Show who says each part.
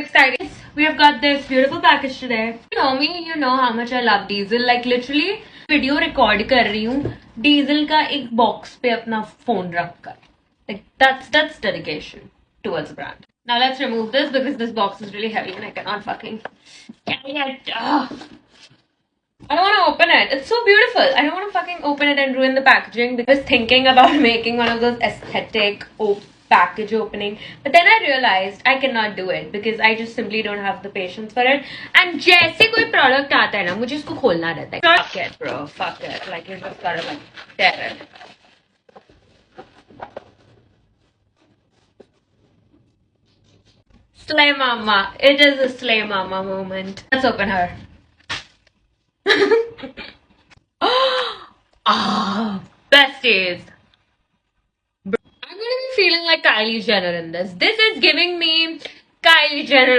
Speaker 1: Excited. We have got this beautiful package today. You know me, you know how much I love Diesel. Like literally, video record कर रही हूँ Diesel का एक box पे अपना phone रख कर. Like that's dedication towards a brand. Now let's remove this because this box is really heavy and I cannot fucking carry it. Ugh. I don't want to open it. It's so beautiful. I don't want to fucking open it and ruin the packaging because I was thinking about making one of those aesthetic package opening. But then I realized I cannot do it because I just simply don't have the patience for it. And जैसे कोई product आता है ना, मुझे उसको खोलना रहता है. Fuck it, bro. Fuck it. Like you just gotta like tear it. Slay mama. It is a slay mama moment. Let's open her. Ah, besties. I'm gonna be feeling like Kylie Jenner in this. This is giving me Kylie Jenner.